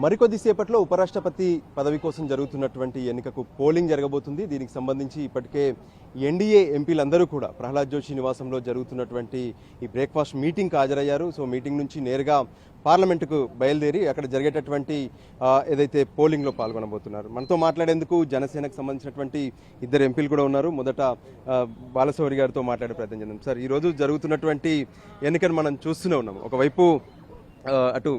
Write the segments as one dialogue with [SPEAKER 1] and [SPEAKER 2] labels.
[SPEAKER 1] మరికొద్దిసేపట్లో ఉపరాష్ట్రపతి పదవి కోసం జరుగుతున్నటువంటి ఎన్నికకు పోలింగ్ జరగబోతుంది. దీనికి సంబంధించి ఇప్పటికే ఎన్డీఏ ఎంపీలందరూ కూడా ప్రహ్లాద్ జోషి నివాసంలో జరుగుతున్నటువంటి ఈ బ్రేక్ఫాస్ట్ మీటింగ్కి హాజరయ్యారు. సో మీటింగ్ నుంచి నేరుగా పార్లమెంటుకు బయలుదేరి అక్కడ జరిగేటటువంటి ఏదైతే పోలింగ్లో పాల్గొనబోతున్నారు. మనతో మాట్లాడేందుకు జనసేనకు సంబంధించినటువంటి ఇద్దరు ఎంపీలు కూడా ఉన్నారు. మొదట బాలశౌరి గారితో మాట్లాడే ప్రయత్నం చేద్దాం. సార్, ఈరోజు జరుగుతున్నటువంటి ఎన్నికను మనం చూస్తూనే ఉన్నాము. ఒకవైపు అటు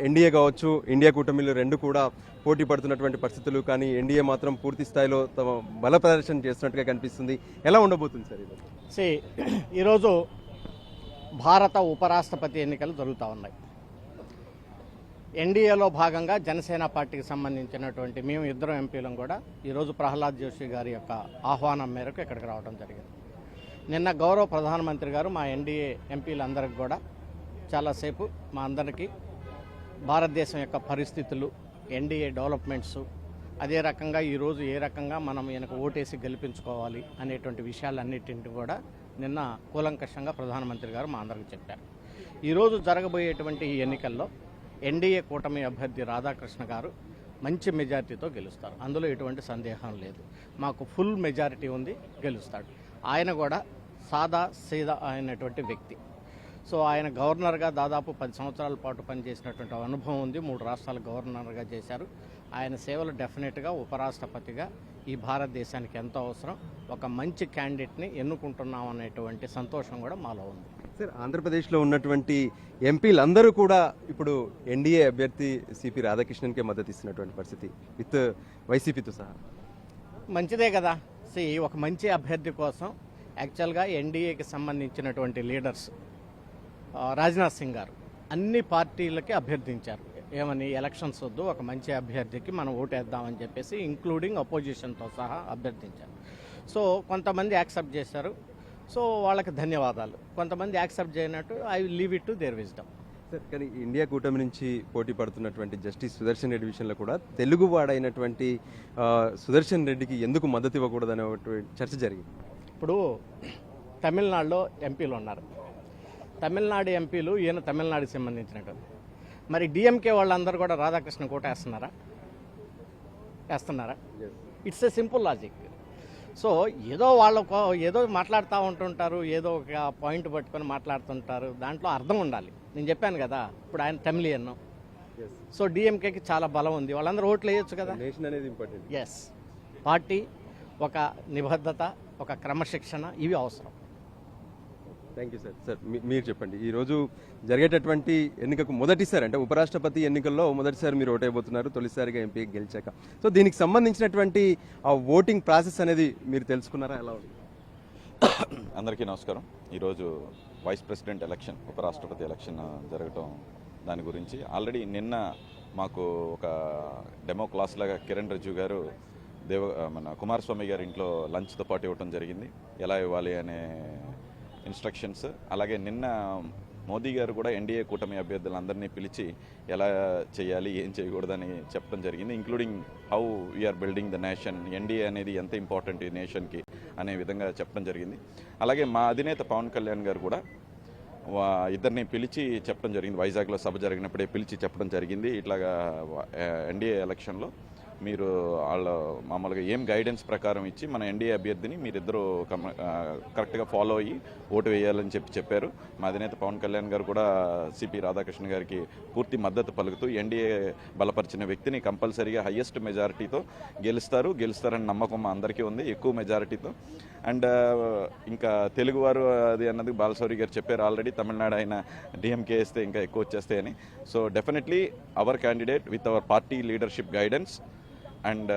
[SPEAKER 1] ఎన్డీఏ కావచ్చు, ఇండియా కూటమిలు రెండు కూడా పోటీ పడుతున్నటువంటి పరిస్థితులు, కానీ ఎన్డీఏ మాత్రం పూర్తి స్థాయిలో తమ బల ప్రదర్శన చేస్తున్నట్టుగా కనిపిస్తుంది. ఎలా ఉండబోతుంది సార్
[SPEAKER 2] ఈరోజు భారత ఉపరాష్ట్రపతి ఎన్నికలు జరుగుతూ ఉన్నాయి. ఎన్డీఏలో భాగంగా జనసేన పార్టీకి సంబంధించినటువంటి మేము ఇద్దరు ఎంపీలం కూడా ఈరోజు ప్రహ్లాద్ జోషి గారి యొక్క ఆహ్వానం మేరకు ఇక్కడికి రావడం జరిగింది. నిన్న గౌరవ ప్రధానమంత్రి గారు మా ఎన్డీఏ ఎంపీలందరికీ కూడా చాలాసేపు మా అందరికీ భారతదేశం యొక్క పరిస్థితులు, ఎన్డీఏ డెవలప్మెంట్స్, అదే రకంగా ఈరోజు ఏ రకంగా మనం ఈయనకు ఓటేసి గెలిపించుకోవాలి అనేటువంటి విషయాలన్నింటినీ కూడా నిన్న కూలంకషంగా ప్రధానమంత్రి గారు మా అందరికీ చెప్పారు. ఈరోజు జరగబోయేటువంటి ఈ ఎన్నికల్లో ఎన్డీఏ కూటమి అభ్యర్థి రాధాకృష్ణ గారు మంచి మెజారిటీతో గెలుస్తారు. అందులో ఎటువంటి సందేహం లేదు. మాకు ఫుల్ మెజారిటీ ఉంది, గెలుస్తాడు. ఆయన కూడా సాదా సీదా అయినటువంటి వ్యక్తి. సో ఆయన గవర్నర్గా దాదాపు 10 సంవత్సరాల పాటు పనిచేసినటువంటి అనుభవం ఉంది. 3 రాష్ట్రాల గవర్నర్గా చేశారు. ఆయన సేవలు డెఫినెట్గా ఉపరాష్ట్రపతిగా ఈ భారతదేశానికి ఎంతో అవసరం. ఒక మంచి క్యాండిడేట్ని ఎన్నుకుంటున్నాం అనేటువంటి సంతోషం కూడా మాలో ఉంది.
[SPEAKER 1] సార్, ఆంధ్రప్రదేశ్లో ఉన్నటువంటి ఎంపీలందరూ కూడా ఇప్పుడు ఎన్డీఏ అభ్యర్థి సిపి రాధాకృష్ణన్కే మద్దతు ఇస్తున్నటువంటి పరిస్థితి, విత్ వైసీపీతో సహా.
[SPEAKER 2] మంచిదే కదా. ఒక మంచి అభ్యర్థి కోసం యాక్చువల్గా ఎన్డీఏకి సంబంధించినటువంటి లీడర్స్ రాజ్నాథ్ సింగ్ గారు అన్ని పార్టీలకి అభ్యర్థించారు. ఏమని, ఎలక్షన్స్ వద్దు, ఒక మంచి అభ్యర్థికి మనం ఓటేద్దామని చెప్పేసి ఇంక్లూడింగ్ అపోజిషన్తో సహా అభ్యర్థించారు. సో కొంతమంది యాక్సెప్ట్ చేశారు. సో వాళ్ళకి ధన్యవాదాలు. కొంతమంది యాక్సెప్ట్ చేయనట్టు I will leave it to their wisdom.
[SPEAKER 1] Sir, కానీ ఇండియా కూటమి నుంచి పోటీ పడుతున్నటువంటి జస్టిస్ సుదర్శన్ రెడ్డి విషయంలో కూడా తెలుగువాడైనటువంటి సుదర్శన్ రెడ్డికి ఎందుకు మద్దతు ఇవ్వకూడదు అనేటువంటి చర్చ జరిగింది.
[SPEAKER 2] ఇప్పుడు తమిళనాడులో ఎంపీలు ఉన్నారు. తమిళనాడు ఎంపీలు ఈయన తమిళనాడుకి సంబంధించినట్టు. మరి డిఎంకే వాళ్ళందరూ కూడా రాధాకృష్ణ కోట వేస్తున్నారా? It's a simple logic. So ఏదో మాట్లాడుతూ ఉంటుంటారు, ఏదో ఒక పాయింట్ పట్టుకొని మాట్లాడుతుంటారు. దాంట్లో అర్థం ఉండాలి. నేను చెప్పాను కదా, ఇప్పుడు ఆయన తమిళియన్. సో డిఎంకేకి చాలా బలం ఉంది. వాళ్ళందరూ ఓట్లు వేయొచ్చు కదా.
[SPEAKER 1] నేషన్ అనేది ఇంపార్టెంట్.
[SPEAKER 2] ఎస్, పార్టీ, ఒక నిబద్ధత, ఒక క్రమశిక్షణ, ఇవి అవసరం.
[SPEAKER 1] Thank you sir. సార్, మీరు చెప్పండి, ఈరోజు జరిగేటటువంటి ఎన్నికకు మొదటిసారి, అంటే ఉపరాష్ట్రపతి ఎన్నికల్లో మొదటిసారి మీరు ఓటైపోతున్నారు, తొలిసారిగా ఎంపీ గెలిచాక. సో దీనికి సంబంధించినటువంటి ఆ ఓటింగ్ ప్రాసెస్ అనేది మీరు తెలుసుకున్నారా? ఎలా ఉంది?
[SPEAKER 3] అందరికీ నమస్కారం. ఈరోజు వైస్ ప్రెసిడెంట్ ఎలక్షన్, ఉపరాష్ట్రపతి ఎలక్షన్ జరగటం, దాని గురించి ఆల్రెడీ నిన్న మాకు ఒక డెమో క్లాస్ లాగా కిరణ్ రిజ్జు గారు మన కుమారస్వామి గారి ఇంట్లో లంచ్తో పాటు ఇవ్వటం జరిగింది, ఎలా ఇవ్వాలి అనే ఇన్స్ట్రక్షన్స్. అలాగే నిన్న మోదీ గారు కూడా ఎన్డీఏ కూటమి అభ్యర్థులందరినీ పిలిచి ఎలా చేయాలి, ఏం చేయకూడదని చెప్పడం జరిగింది. Including how we are building the nation, NDA అనేది ఎంత ఇంపార్టెంట్ ఈ నేషన్కి అనే విధంగా చెప్పడం జరిగింది. అలాగే మా అధినేత పవన్ కళ్యాణ్ గారు కూడా ఇద్దరిని పిలిచి చెప్పడం జరిగింది. వైజాగ్లో సభ జరిగినప్పుడే పిలిచి చెప్పడం జరిగింది, ఇట్లాగా ఎన్డీఏ ఎలక్షన్లో మీరు వాళ్ళ మామూలుగా ఏం గైడెన్స్ ప్రకారం ఇచ్చి మన ఎన్డీఏ అభ్యర్థిని మీరిద్దరూ కరెక్ట్గా ఫాలో అయ్యి ఓటు వేయాలని చెప్పారు. మా అధినేత పవన్ కళ్యాణ్ గారు కూడా సిపి రాధాకృష్ణ గారికి పూర్తి మద్దతు పలుకుతూ ఎన్డీఏ బలపరిచిన వ్యక్తిని కంపల్సరీగా హయ్యెస్ట్ మెజారిటీతో గెలుస్తారని నమ్మకం మా అందరికీ ఉంది, ఎక్కువ మెజారిటీతో. అండ్ ఇంకా తెలుగువారు అది అన్నది బాలశౌరి గారు చెప్పారు ఆల్రెడీ, తమిళనాడు ఆయన డిఎంకే వేస్తే ఇంకా ఎక్కువ వచ్చేస్తాయని. So definitely our candidate with our party leadership guidance and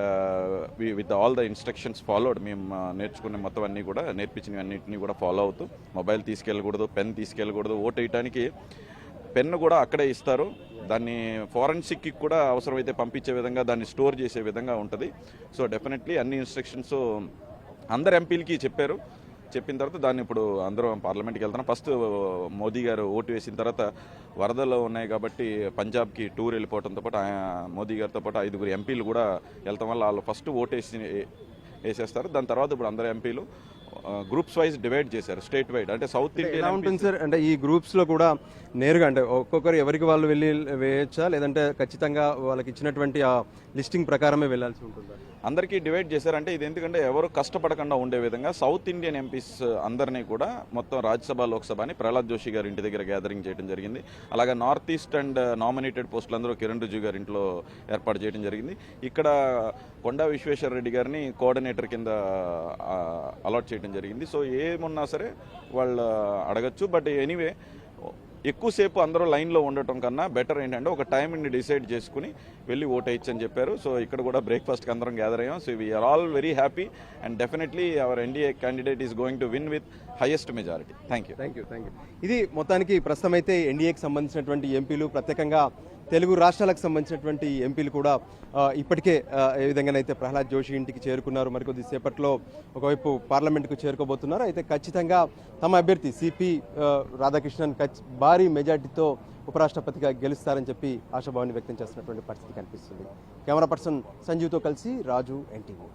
[SPEAKER 3] with all the instructions followed, మేము నేర్చుకునే మొత్తం అన్నీ కూడా నేర్పించినవన్నింటినీ కూడా ఫాలో అవుతూ, మొబైల్ తీసుకెళ్ళకూడదు, పెన్ తీసుకెళ్ళకూడదు, ఓటు వేయడానికి పెన్ను కూడా అక్కడే ఇస్తారు, దాన్ని ఫోరెన్సిక్కి కూడా అవసరమైతే పంపించే విధంగా, దాన్ని స్టోర్ చేసే విధంగా ఉంటుంది. సో డెఫినెట్లీ అన్ని ఇన్స్ట్రక్షన్స్ అందరు ఎంపీలకి చెప్పిన తర్వాత దాన్ని ఇప్పుడు అందరం పార్లమెంట్కి వెళ్తున్నాం. ఫస్ట్ మోదీ గారు ఓటు వేసిన తర్వాత వరదలు ఉన్నాయి కాబట్టి పంజాబ్కి టూర్ వెళ్ళిపోవడంతో పాటు మోదీ గారితో పాటు 5 ఎంపీలు కూడా వెళ్తాం వల్ల వాళ్ళు ఫస్ట్ ఓటు వేసేస్తారు. దాని తర్వాత ఇప్పుడు అందరు ఎంపీలు గ్రూప్స్ వైజ్ డివైడ్ చేశారు, స్టేట్ వైడ్. అంటే సౌత్
[SPEAKER 1] ఎలా
[SPEAKER 3] ఇండియన్
[SPEAKER 1] ఉంటుంది సార్? అంటే ఈ గ్రూప్స్ లో కూడా నేరుగా అంటే ఒక్కొక్కరు ఎవరికి వాళ్ళు వెళ్ళి వేయచ్చా, లేదంటే ఖచ్చితంగా వాళ్ళకి ఇచ్చినటువంటి ఆ లిస్టింగ్ ప్రకారమే వెళ్ళాల్సి ఉంటుందా?
[SPEAKER 3] అందరికీ డివైడ్ చేశారు. అంటే ఇది ఎందుకంటే ఎవరు కష్టపడకుండా ఉండే విధంగా సౌత్ ఇండియన్ ఎంపీస్ అందరినీ కూడా మొత్తం రాజ్యసభ లోక్సభని ప్రహ్లాద్ జోషి గారి ఇంటి దగ్గర గ్యాదరింగ్ చేయడం జరిగింది. అలాగే నార్త్ ఈస్ట్ అండ్ నామినేటెడ్ పోస్టులు అందరూ కిరణ్ రిజిజు గారి ఇంట్లో ఏర్పాటు చేయడం జరిగింది. ఇక్కడ కొండా విశ్వేశ్వర రెడ్డి గారిని కోఆర్డినేటర్ కింద అలాట్ చేయడం జరిగింది. సో ఏమున్నా సరే వాళ్ళు అడగచ్చు. బట్ ఎనీవే ఎక్కువసేపు అందరూ లైన్లో ఉండటం కన్నా బెటర్ ఏంటంటే ఒక టైంని డిసైడ్ చేసుకుని వెళ్ళి ఓట్ వేయచ్చు అని చెప్పారు. సో ఇక్కడ కూడా బ్రేక్ఫాస్ట్కి అందరం గ్యాదర్ అయ్యాం. So we are all very happy and definitely our NDA candidate is going to win with highest majority. Thank you.
[SPEAKER 1] ఇది మొత్తానికి ప్రస్తుతం అయితే ఎన్డీఏకి సంబంధించినటువంటి ఎంపీలు, ప్రత్యేకంగా తెలుగు రాష్ట్రాలకు సంబంధించినటువంటి ఎంపీలు కూడా ఇప్పటికే ఏ విధంగానైతే ప్రహ్లాద్ జోషి ఇంటికి చేరుకున్నారు. మరికొద్ది సేపట్లో ఒకవైపు పార్లమెంట్కు చేరుకోబోతున్నారు. అయితే ఖచ్చితంగా తమ అభ్యర్థి సిపి రాధాకృష్ణన్ భారీ మెజార్టీతో ఉపరాష్ట్రపతిగా గెలుస్తారని చెప్పి ఆశాభావాన్ని వ్యక్తం చేస్తున్నటువంటి పరిస్థితి కనిపిస్తుంది. కెమెరా పర్సన్ సంజీవ్తో కలిసి రాజు, ఎన్టీవీ.